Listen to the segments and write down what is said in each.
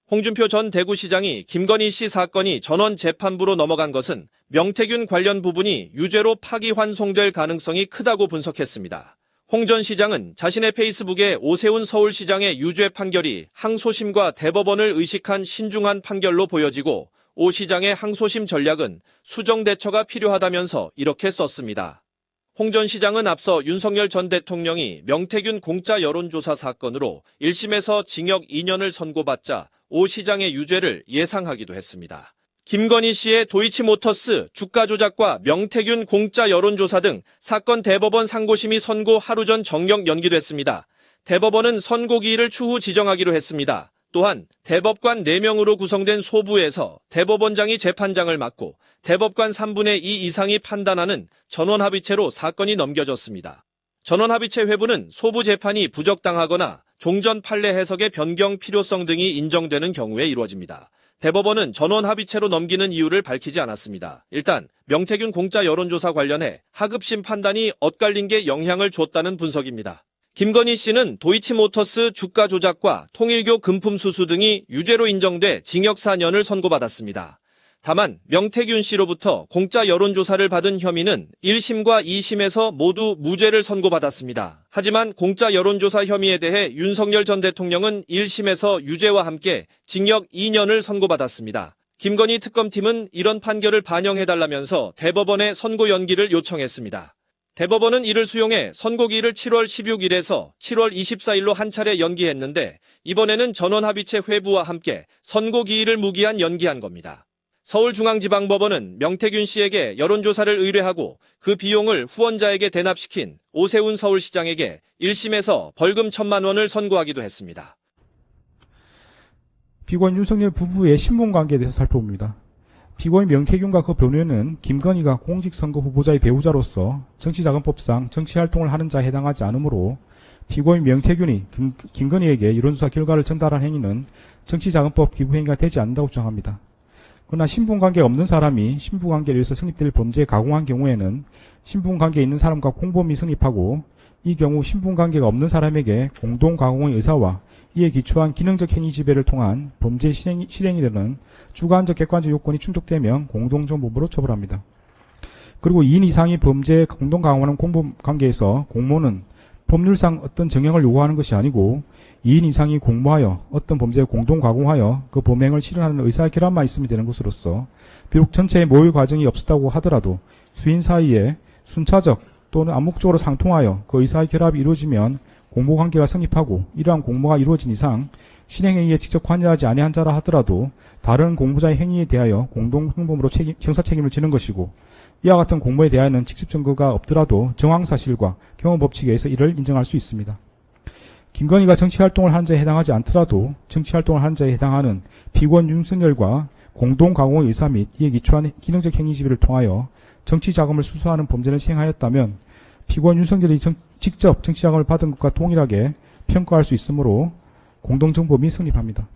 홍준표 전 대구시장이 김건희 씨 사건이 전원 재판부로 넘어간 것은 명태균 관련 부분이 유죄로 파기환송될 가능성이 크다고 분석했습니다. 홍 전 시장은 자신의 페이스북에 오세훈 서울시장의 유죄 판결이 항소심과 대법원을 의식한 신중한 판결로 보여지고 오 시장의 항소심 전략은 수정 대처가 필요하다면서 이렇게 썼습니다. 홍 전 시장은 앞서 윤석열 전 대통령이 명태균 공짜 여론조사 사건으로 1심에서 징역 2년을 선고받자 오 시장의 유죄를 예상하기도 했습니다. 김건희 씨의 도이치모터스 주가 조작과 명태균 공짜 여론조사 등 사건 대법원 상고심이 선고 하루 전 정격 연기됐습니다. 대법원은 선고기일을 추후 지정하기로 했습니다. 또한 대법관 4명으로 구성된 소부에서 대법원장이 재판장을 맡고 대법관 3분의 2 이상이 판단하는 전원합의체로 사건이 넘겨졌습니다. 전원합의체 회부는 소부 재판이 부적당하거나 종전 판례 해석의 변경 필요성 등이 인정되는 경우에 이루어집니다. 대법원은 전원합의체로 넘기는 이유를 밝히지 않았습니다. 일단 명태균 공짜 여론조사 관련해 하급심 판단이 엇갈린 게 영향을 줬다는 분석입니다. 김건희 씨는 도이치모터스 주가 조작과 통일교 금품 수수 등이 유죄로 인정돼 징역 4년을 선고받았습니다. 다만 명태균 씨로부터 공짜 여론조사를 받은 혐의는 1심과 2심에서 모두 무죄를 선고받았습니다. 하지만 공짜 여론조사 혐의에 대해 윤석열 전 대통령은 1심에서 유죄와 함께 징역 2년을 선고받았습니다. 김건희 특검팀은 이런 판결을 반영해달라면서 대법원에 선고 연기를 요청했습니다. 대법원은 이를 수용해 선고기일을 7월 16일에서 7월 24일로 한 차례 연기했는데 이번에는 전원합의체 회부와 함께 선고기일을 무기한 연기한 겁니다. 서울중앙지방법원은 명태균 씨에게 여론조사를 의뢰하고 그 비용을 후원자에게 대납시킨 오세훈 서울시장에게 1심에서 벌금 1,000만 원을 선고하기도 했습니다. 피고인 윤석열 부부의 신분관계에 대해서 살펴봅니다. 피고인 명태균과 그 변호인은 김건희가 공직선거 후보자의 배우자로서 정치자금법상 정치활동을 하는 자에 해당하지 않으므로 피고인 명태균이 김건희에게 여론조사 결과를 전달한 행위는 정치자금법 기부행위가 되지 않는다고 주장합니다. 그러나 신분관계가 없는 사람이 신분관계에 의해서 성립될 범죄에 가공한 경우에는 신분관계에 있는 사람과 공범이 성립하고 이 경우 신분관계가 없는 사람에게 공동가공의 의사와 이에 기초한 기능적 행위 지배를 통한 범죄 실행이 되는 주관적 객관적 요건이 충족되면 공동정범으로 처벌합니다. 그리고 2인 이상이 범죄에 공동가공하는 공범관계에서 공모는 법률상 어떤 정형을 요구하는 것이 아니고 2인 이상이 공모하여 어떤 범죄에 공동가공하여 그 범행을 실현하는 의사결합만 있으면 되는 것으로서 비록 전체의 모의 과정이 없었다고 하더라도 수인 사이에 순차적 또는 암묵적으로 상통하여 그 의사결합이 이루어지면 공모관계가 성립하고 이러한 공모가 이루어진 이상 실행행위에 직접 관여하지 아니한 자라 하더라도 다른 공모자의 행위에 대하여 공동행범으로 형사책임을 지는 것이고 이와 같은 공모에 대하여는 직접 증거가 없더라도 정황사실과 경험법칙에 의해서 이를 인정할 수 있습니다. 김건희가 정치활동을 하는 자에 해당하지 않더라도 정치활동을 하는 자에 해당하는 피고인 윤석열과 공동가공의 의사 및 이에 기초한 기능적 행위 지배를 통하여 정치자금을 수수하는 범죄를 시행하였다면 피고인 윤석열이 직접 정치자금을 받은 것과 동일하게 평가할 수 있으므로 공동정범이 성립합니다.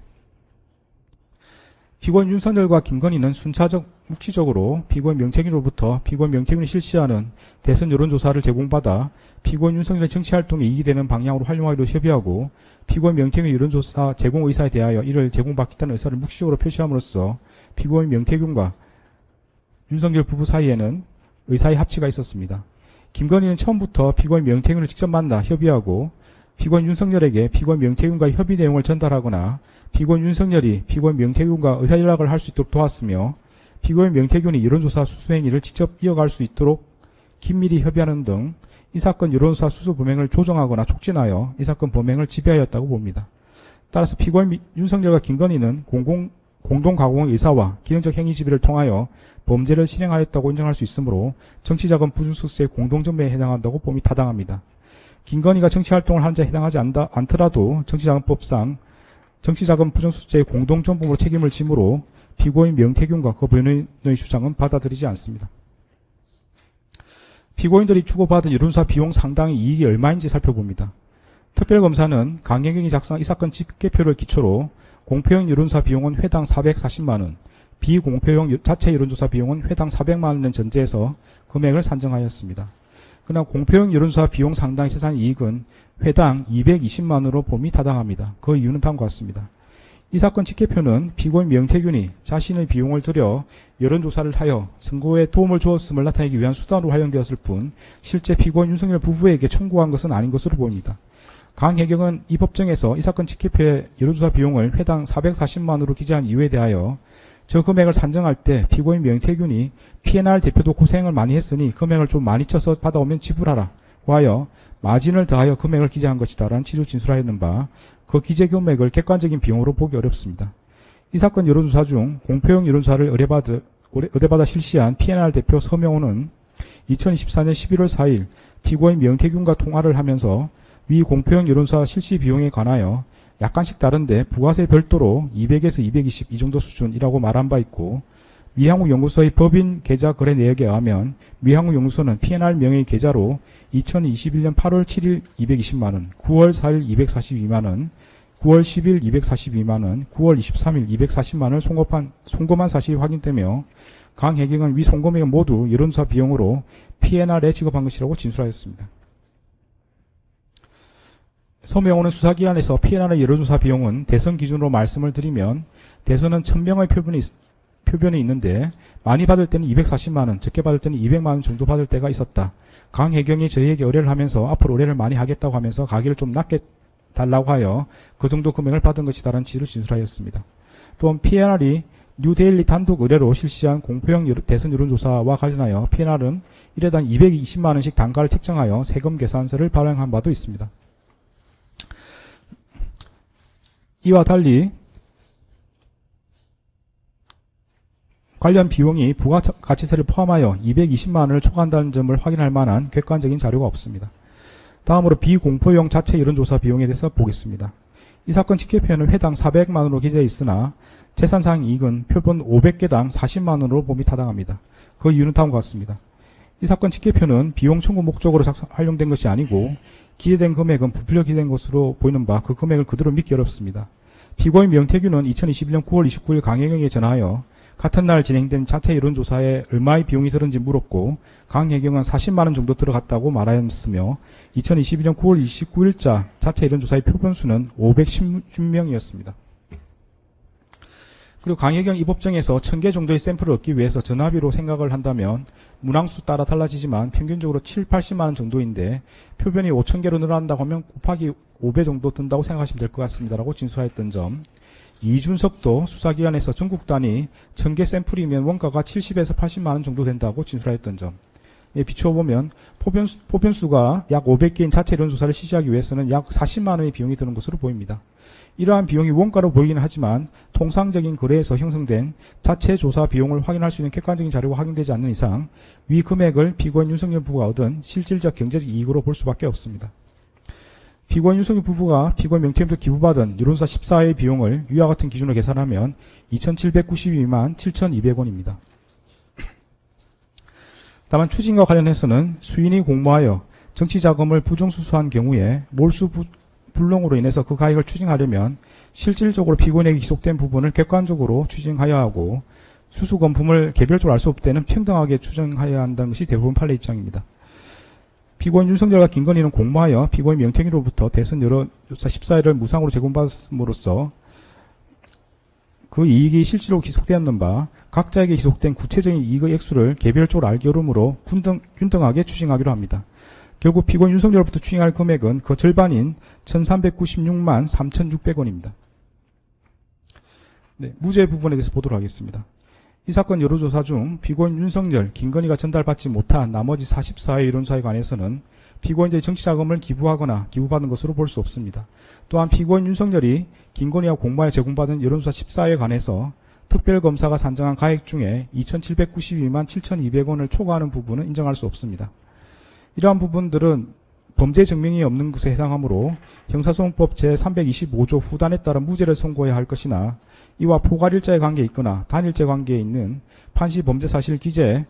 피고인 윤석열과 김건희는 순차적 묵시적으로 피고인 명태균으로부터 피고인 명태균이 실시하는 대선 여론조사를 제공받아 피고인 윤석열의 정치활동에 이익이 되는 방향으로 활용하기로 협의하고 피고인 명태균의 여론조사 제공 의사에 대하여 이를 제공받겠다는 의사를 묵시적으로 표시함으로써 피고인 명태균과 윤석열 부부 사이에는 의사의 합치가 있었습니다. 김건희는 처음부터 피고인 명태균을 직접 만나 협의하고 피고인 윤석열에게 피고인 명태균과의 협의 내용을 전달하거나 피고인 윤석열이 피고인 명태균과 의사연락을 할 수 있도록 도왔으며 피고인 명태균이 여론조사 수수행위를 직접 이어갈 수 있도록 긴밀히 협의하는 등 이 사건 여론조사 수수 범행을 조정하거나 촉진하여 이 사건 범행을 지배하였다고 봅니다. 따라서 피고인 윤석열과 김건희는 공동가공의 의사와 기능적 행위 지배를 통하여 범죄를 실행하였다고 인정할 수 있으므로 정치자금 부준수수의 공동정범에 해당한다고 봄이 타당합니다. 김건희가 정치활동을 하는 자에 해당하지 않더라도 정치자금법상 정치자금 부정수수죄의 공동정범으로 책임을 지므로 피고인 명태균과 그 변호인의 주장은 받아들이지 않습니다. 피고인들이 주고받은 여론조사 비용 상당의 이익이 얼마인지 살펴봅니다. 특별검사는 강경경이 작성한 이 사건 집계표를 기초로 공표용 여론조사 비용은 회당 440만원, 비공표용 자체 여론조사 비용은 회당 400만원을 전제해서 금액을 산정하였습니다. 그러나 공표용 여론조사 비용 상당의 세산 이익은 회당 220만원으로 봄이 타당합니다. 그 이유는 다음과 같습니다. 이 사건 직계표는 피고인 명태균이 자신의 비용을 들여 여론조사를 하여 선고에 도움을 주었음을 나타내기 위한 수단으로 활용되었을 뿐 실제 피고인 윤석열 부부에게 청구한 것은 아닌 것으로 보입니다. 강혜경은 이 법정에서 이 사건 직계표의 여론조사 비용을 회당 440만원으로 기재한 이유에 대하여 저 금액을 산정할 때 피고인 명태균이 P&R 대표도 고생을 많이 했으니 금액을 좀 많이 쳐서 받아오면 지불하라 고 하여 마진을 더하여 금액을 기재한 것이다 라는 취지로 진술하였는 바 그 기재 금액을 객관적인 비용으로 보기 어렵습니다. 이 사건 여론조사 중 공표용 여론조사를 의뢰받아 실시한 P&R 대표 서명호는 2024년 11월 4일 피고인 명태균과 통화를 하면서 위 공표용 여론조사 실시 비용에 관하여 약간씩 다른데 부가세 별도로 200에서 220 이 정도 수준이라고 말한 바 있고 미항욱연구소의 법인 계좌 거래 내역에 의하면 미항욱연구소는 P&R 명의 계좌로 2021년 8월 7일 220만원, 9월 4일 242만원, 9월 10일 242만원, 9월 23일 240만원을 송금한 사실이 확인되며 강혜경은 위 송금액은 모두 여론조사 비용으로 P&R에 지급한 것이라고 진술하였습니다. 서명호는 수사기관에서 P&R의 여론조사 비용은 대선 기준으로 말씀을 드리면 대선은 1000명의 표변이 있는데 많이 받을 때는 240만원, 적게 받을 때는 200만원 정도 받을 때가 있었다. 강혜경이 저희에게 의뢰를 하면서 앞으로 의뢰를 많이 하겠다고 하면서 가격을 좀 낮게 달라고 하여 그 정도 금액을 받은 것이다라는 취지로 진술하였습니다. 또한 P&R이 뉴데일리 단독 의뢰로 실시한 공표형 대선 여론조사와 관련하여 P&R은 1회당 220만원씩 단가를 책정하여 세금 계산서를 발행한 바도 있습니다. 이와 달리 관련 비용이 부가가치세를 포함하여 220만원을 초과한다는 점을 확인할 만한 객관적인 자료가 없습니다. 다음으로 비공표용 자체 여론조사 비용에 대해서 보겠습니다. 이 사건 직계표에는 회당 400만원으로 기재해 있으나 재산상 이익은 표본 500개당 40만원으로 봄이 타당합니다. 그 이유는 다음과 같습니다. 이 사건 직계표는 비용 청구 목적으로 활용된 것이 아니고 기재된 금액은 부풀려 기재된 것으로 보이는 바 그 금액을 그대로 믿기 어렵습니다. 피고인 명태균은 2021년 9월 29일 강혜경에게 전화하여 같은 날 진행된 자체 여론조사에 얼마의 비용이 들었는지 물었고 강혜경은 40만원 정도 들어갔다고 말하였으며 2022년 9월 29일자 자체 여론조사의 표본수는 510명이었습니다. 그리고 강혜경 이 법정에서 1000개 정도의 샘플을 얻기 위해서 전화비로 생각을 한다면 문항수 따라 달라지지만 평균적으로 7, 80만원 정도인데 표변이 5000개로 늘어난다고 하면 곱하기 5배 정도 든다고 생각하시면 될 것 같습니다. 라고 진술하였던 점. 이준석도 수사기관에서 전국 단위 1000개 샘플이면 원가가 70에서 80만원 정도 된다고 진술하였던 점. 비추어보면 포변수가 약 500개인 자체 여론조사를 실시하기 위해서는 약 40만원의 비용이 드는 것으로 보입니다. 이러한 비용이 원가로 보이기는 하지만 통상적인 거래에서 형성된 자체 조사 비용을 확인할 수 있는 객관적인 자료가 확인되지 않는 이상 위 금액을 피고인 윤석열 부부가 얻은 실질적 경제적 이익으로 볼 수밖에 없습니다. 피고인 윤석열 부부가 피고인 명태균도 기부받은 여론조사 14회의 비용을 위와 같은 기준으로 계산하면 2,792만 7,200원입니다. 다만 추진과 관련해서는 수인이 공모하여 정치자금을 부정수수한 경우에 몰수 불능으로 인해서 그 가액을 추징하려면 실질적으로 피고인에게 기속된 부분을 객관적으로 추징하여야 하고 수수검품을 개별적으로 알 수 없을 때는 평등하게 추정해야 한다는 것이 대부분 판례 입장입니다. 피고인 윤석열과 김건희는 공모하여 피고인 명태균으로부터 대선 여론조사 14회를 무상으로 제공받음으로써 그 이익이 실제로 기속되었는 바 각자에게 기속된 구체적인 이익의 액수를 개별적으로 알기 어려우므로 균등하게 추징하기로 합니다. 결국 피고인 윤석열로부터 추징할 금액은 그 절반인 1,396만 3,600원입니다. 네, 무죄 부분에 대해서 보도록 하겠습니다. 이 사건 여론조사 중 피고인 윤석열, 김건희가 전달받지 못한 나머지 44회 여론조사에 관해서는 피고인들이 정치자금을 기부하거나 기부받은 것으로 볼 수 없습니다. 또한 피고인 윤석열이 김건희와 공모하여 제공받은 여론조사 14회에 관해서 특별검사가 산정한 가액 중에 2,792만 7,200원을 초과하는 부분은 인정할 수 없습니다. 이러한 부분들은 범죄 증명이 없는 것에 해당하므로 형사소송법 제325조 후단에 따른 무죄를 선고해야 할 것이나 이와 포괄일자의 관계에 있거나 단일죄 관계에 있는 판시 범죄 사실 기재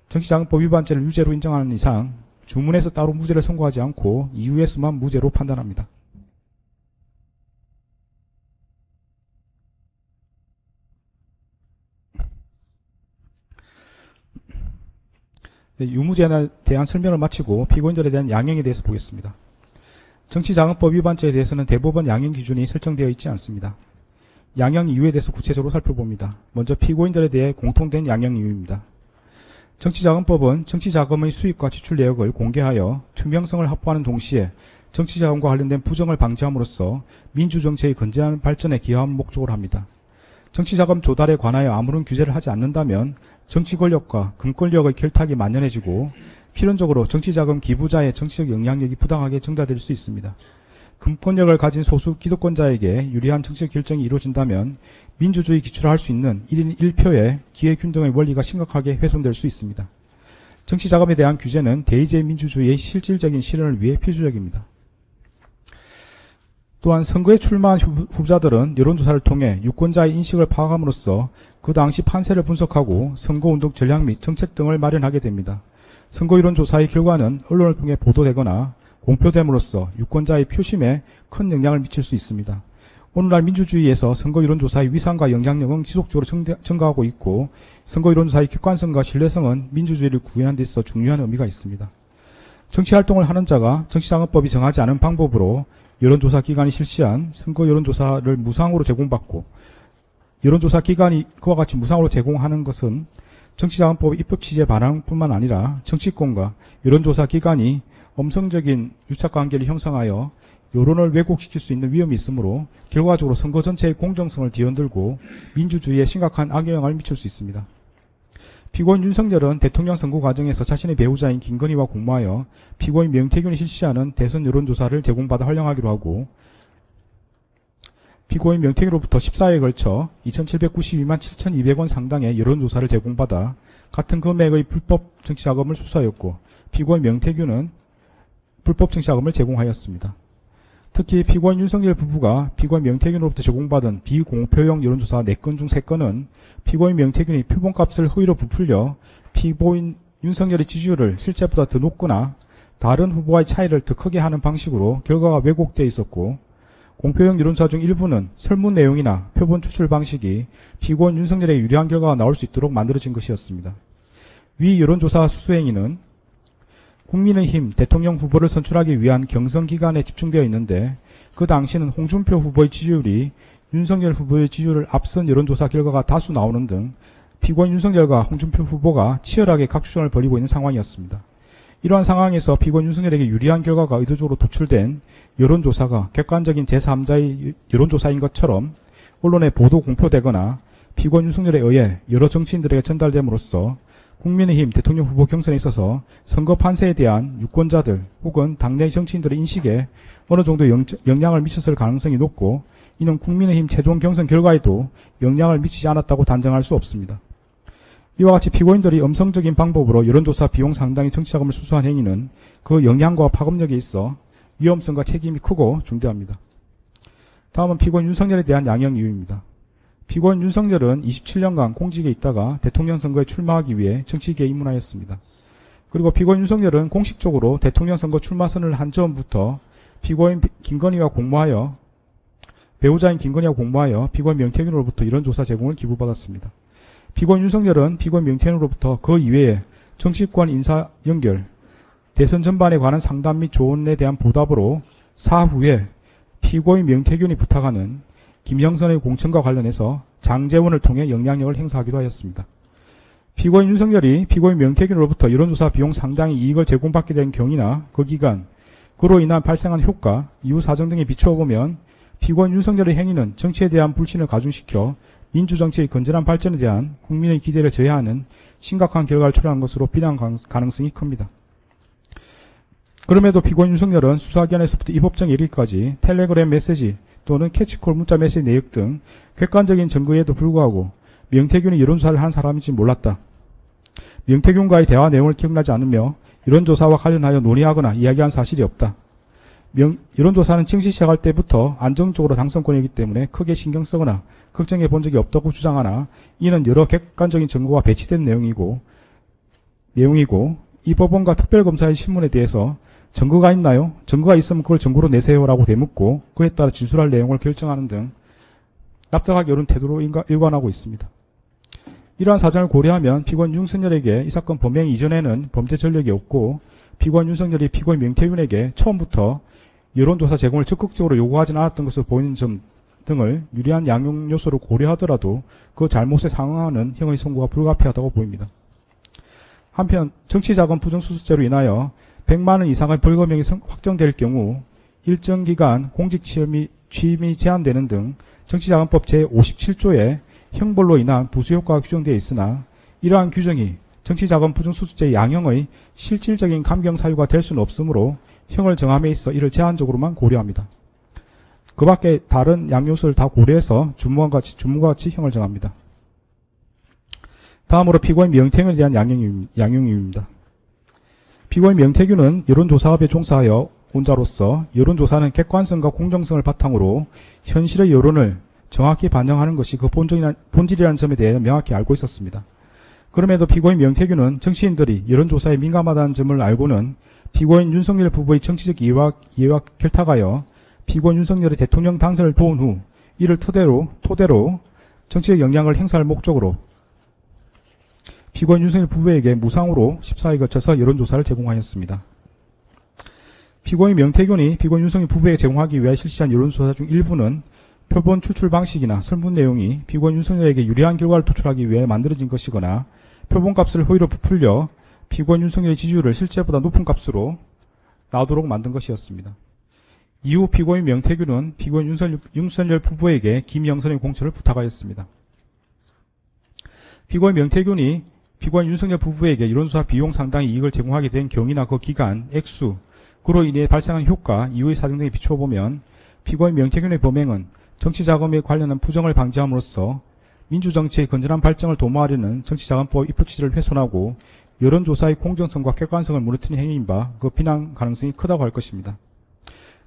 정치자금법 위반죄를 유죄로 인정하는 이상 주문에서 따로 무죄를 선고하지 않고 이유에서만 무죄로 판단합니다. 네, 유무죄에 대한 설명을 마치고 피고인들에 대한 양형에 대해서 보겠습니다. 정치자금법 위반죄에 대해서는 대법원 양형 기준이 설정되어 있지 않습니다. 양형 이유에 대해서 구체적으로 살펴봅니다. 먼저 피고인들에 대해 공통된 양형 이유입니다. 정치자금법은 정치자금의 수입과 지출 내역을 공개하여 투명성을 확보하는 동시에 정치자금과 관련된 부정을 방지함으로써 민주정치의 건전한 발전에 기여하는 목적으로 합니다. 정치자금 조달에 관하여 아무런 규제를 하지 않는다면 정치권력과 금권력의 결탁이 만연해지고 필연적으로 정치자금 기부자의 정치적 영향력이 부당하게 전가될 수 있습니다. 금권력을 가진 소수 기득권자에게 유리한 정치적 결정이 이루어진다면 민주주의 기초로 할 수 있는 1인 1표의 기회균등의 원리가 심각하게 훼손될 수 있습니다. 정치자금에 대한 규제는 대의제 민주주의의 실질적인 실현을 위해 필수적입니다. 또한 선거에 출마한 후보자들은 여론조사를 통해 유권자의 인식을 파악함으로써 그 당시 판세를 분석하고 선거운동 전략 및 정책 등을 마련하게 됩니다. 선거 여론조사의 결과는 언론을 통해 보도되거나 공표됨으로써 유권자의 표심에 큰 영향을 미칠 수 있습니다. 오늘날 민주주의에서 선거 여론조사의 위상과 영향력은 지속적으로 증가하고 있고 선거 여론조사의 객관성과 신뢰성은 민주주의를 구현하는 데 있어 중요한 의미가 있습니다. 정치활동을 하는 자가 정치자금법이 정하지 않은 방법으로 여론조사 기관이 실시한 선거 여론조사를 무상으로 제공받고 여론조사 기관이 그와 같이 무상으로 제공하는 것은 정치자금법 입법 취지에 반할 뿐만 아니라 정치권과 여론조사 기관이 엄성적인 유착관계를 형성하여 여론을 왜곡시킬 수 있는 위험이 있으므로 결과적으로 선거 전체의 공정성을 뒤흔들고 민주주의에 심각한 악영향을 미칠 수 있습니다. 피고인 윤석열은 대통령 선거 과정에서 자신의 배우자인 김건희와 공모하여 피고인 명태균이 실시하는 대선 여론조사를 제공받아 활용하기로 하고 피고인 명태균으로부터 14회에 걸쳐 2,792만 7,200원 상당의 여론조사를 제공받아 같은 금액의 불법 정치자금을 수수하였고 피고인 명태균은 불법 정치자금을 제공하였습니다. 특히 피고인 윤석열 부부가 피고인 명태균으로부터 제공받은 비공표용 여론조사 4건 중 3건은 피고인 명태균이 표본값을 허위로 부풀려 피고인 윤석열의 지지율을 실제보다 더 높거나 다른 후보와의 차이를 더 크게 하는 방식으로 결과가 왜곡되어 있었고 공표용 여론조사 중 일부는 설문 내용이나 표본 추출 방식이 피고인 윤석열에 유리한 결과가 나올 수 있도록 만들어진 것이었습니다. 위 여론조사 수수행위는 국민의힘 대통령 후보를 선출하기 위한 경선기간에 집중되어 있는데 그 당시는 홍준표 후보의 지지율이 윤석열 후보의 지지율을 앞선 여론조사 결과가 다수 나오는 등 피고인 윤석열과 홍준표 후보가 치열하게 각주전을 벌이고 있는 상황이었습니다. 이러한 상황에서 피고인 윤석열에게 유리한 결과가 의도적으로 도출된 여론조사가 객관적인 제3자의 여론조사인 것처럼 언론에 보도 공표되거나 피고인 윤석열에 의해 여러 정치인들에게 전달됨으로써 국민의힘 대통령 후보 경선에 있어서 선거 판세에 대한 유권자들 혹은 당내 정치인들의 인식에 어느 정도 영향을 미쳤을 가능성이 높고 이는 국민의힘 최종 경선 결과에도 영향을 미치지 않았다고 단정할 수 없습니다. 이와 같이 피고인들이 음성적인 방법으로 여론조사 비용 상당의 정치자금을 수수한 행위는 그 영향과 파급력에 있어 위험성과 책임이 크고 중대합니다. 다음은 피고인 윤석열에 대한 양형 이유입니다. 피고인 윤석열은 27년간 공직에 있다가 대통령 선거에 출마하기 위해 정치계에 입문하였습니다. 그리고 피고인 윤석열은 공식적으로 대통령 선거 출마선을 한 즈음부터 피고인 김건희와 공모하여 배우자인 김건희와 공모하여 피고인 명태균으로부터 여론조사 제공을 기부받았습니다. 피고인 윤석열은 피고인 명태균으로부터 그 이외에 정치권 인사 연결, 대선 전반에 관한 상담 및 조언에 대한 보답으로 사후에 피고인 명태균이 부탁하는 김영선의 공천과 관련해서 장제원을 통해 영향력을 행사하기도 하였습니다. 피고인 윤석열이 피고인 명태균으로부터 여론조사 비용 상당의 이익을 제공받게 된 경위나 그 기간, 그로 인한 발생한 효과, 이후 사정 등에 비추어 보면 피고인 윤석열의 행위는 정치에 대한 불신을 가중시켜 민주정치의 건전한 발전에 대한 국민의 기대를 제어하는 심각한 결과를 초래한 것으로 비난 가능성이 큽니다. 그럼에도 피고인 윤석열은 수사기관에서부터 입법정에 이르기까지 텔레그램 메시지 또는 캐치콜 문자 메시지 내역 등 객관적인 증거에도 불구하고 명태균이 여론조사를 한 사람인지 몰랐다. 명태균과의 대화 내용을 기억나지 않으며 여론조사와 관련하여 논의하거나 이야기한 사실이 없다. 여론조사는 정시 시작할 때부터 안정적으로 당선권이기 때문에 크게 신경 쓰거나 걱정해 본 적이 없다고 주장하나 이는 여러 객관적인 증거가 배치된 내용이고 이 법원과 특별검사의 신문에 대해서 증거가 있나요? 증거가 있으면 그걸 증거로 내세요라고 되묻고 그에 따라 진술할 내용을 결정하는 등 납득하기 어려운 태도로 일관하고 있습니다. 이러한 사정을 고려하면 피고인 윤석열에게 이 사건 범행 이전에는 범죄 전력이 없고 피고인 윤석열이 피고인 명태균에게 처음부터 여론조사 제공을 적극적으로 요구하지는 않았던 것으로 보이는 점 등을 유리한 양형 요소로 고려하더라도 그 잘못에 상응하는 형의 선고가 불가피하다고 보입니다. 한편 정치자금 부정수수죄로 인하여 100만 원 이상의 벌금형이 확정될 경우 일정 기간 공직 취임이 제한되는 등 정치자금법 제57조에 형벌로 인한 부수효과가 규정되어 있으나 이러한 규정이 정치자금 부정수수죄 양형의 실질적인 감경 사유가 될 수는 없으므로 형을 정함에 있어 이를 제한적으로만 고려합니다. 그 밖에 다른 양요소를 다 고려해서 주문과 같이 형을 정합니다. 다음으로 피고인 명태균에 대한 양형이유입니다. 피고인 명태균은 여론조사업에 종사하여 온 자로서 여론조사는 객관성과 공정성을 바탕으로 현실의 여론을 정확히 반영하는 것이 그 본질이라는 점에 대해 명확히 알고 있었습니다. 그럼에도 피고인 명태균은 정치인들이 여론조사에 민감하다는 점을 알고는 피고인 윤석열 부부의 정치적 이해와 결탁하여 피고인 윤석열의 대통령 당선을 도운 후 이를 토대로 정치적 영향을 행사할 목적으로 피고인 윤석열 부부에게 무상으로 14회 거쳐서 여론조사를 제공하였습니다. 피고인 명태균이 피고인 윤석열 부부에게 제공하기 위해 실시한 여론조사 중 일부는 표본 추출 방식이나 설문 내용이 피고인 윤석열에게 유리한 결과를 도출하기 위해 만들어진 것이거나 표본값을 허위로 부풀려 피고인 윤석열의 지지율을 실제보다 높은 값으로 나오도록 만든 것이었습니다. 이후 피고인 명태균은 피고인 윤석열 부부에게 김영선의 공천을 부탁하였습니다. 피고인 명태균이 피고인 윤석열 부부에게 여론조사 비용 상당의 이익을 제공하게 된 경위나 그 기간, 액수, 그로 인해 발생한 효과, 이후의 사정 등에 비추어 보면 피고인 명태균의 범행은 정치자금에 관련한 부정을 방지함으로써 민주정치의 건전한 발전을 도모하려는 정치자금법 입법 취지를 훼손하고 여론조사의 공정성과 객관성을 무너뜨린 행위인 바 그 비난 가능성이 크다고 할 것입니다.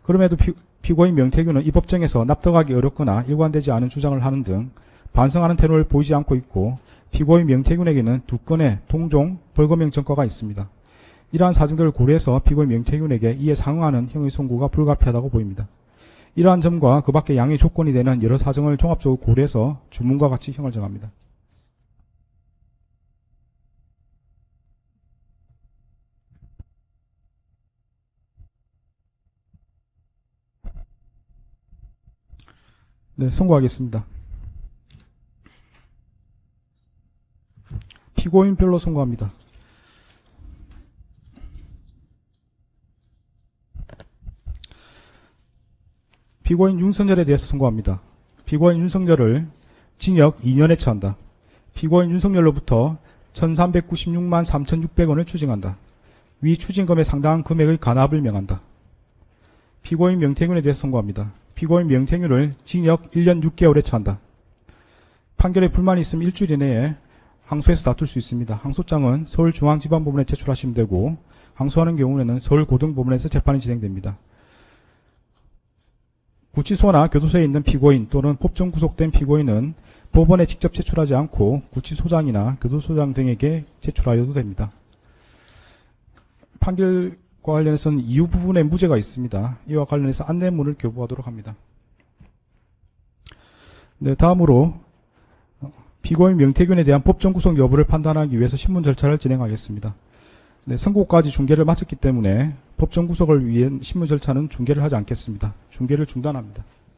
그럼에도 피고인 명태균은 이 법정에서 납득하기 어렵거나 일관되지 않은 주장을 하는 등 반성하는 태도를 보이지 않고 있고 피고인 명태균에게는 2건의 동종 벌금형 전과가 있습니다. 이러한 사정들을 고려해서 피고인 명태균에게 이에 상응하는 형의 선고가 불가피하다고 보입니다. 이러한 점과 그 밖의 양의 조건이 되는 여러 사정을 종합적으로 고려해서 주문과 같이 형을 정합니다. 네, 선고하겠습니다. 피고인별로 선고합니다. 피고인 윤석열에 대해서 선고합니다. 피고인 윤석열을 징역 2년에 처한다. 피고인 윤석열로부터 1396만 3600원을 추징한다. 위 추징금에 상당한 금액의 간합을 명한다. 피고인 명태균에 대해서 선고합니다. 피고인 명태균을 징역 1년 6개월에 처한다. 판결에 불만이 있으면 일주일 이내에 항소해서 다툴 수 있습니다. 항소장은 서울중앙지방법원에 제출하시면 되고 항소하는 경우에는 서울고등법원에서 재판이 진행됩니다. 구치소나 교도소에 있는 피고인 또는 법정 구속된 피고인은 법원에 직접 제출하지 않고 구치소장이나 교도소장 등에게 제출하여도 됩니다. 판결과 관련해서는 이후 부분에 무죄가 있습니다. 이와 관련해서 안내문을 교부하도록 합니다. 네, 다음으로 피고인 명태균에 대한 법정 구속 여부를 판단하기 위해서 신문 절차를 진행하겠습니다. 네, 선고까지 중계를 마쳤기 때문에 법정 구속을 위한 신문 절차는 중계를 하지 않겠습니다. 중계를 중단합니다.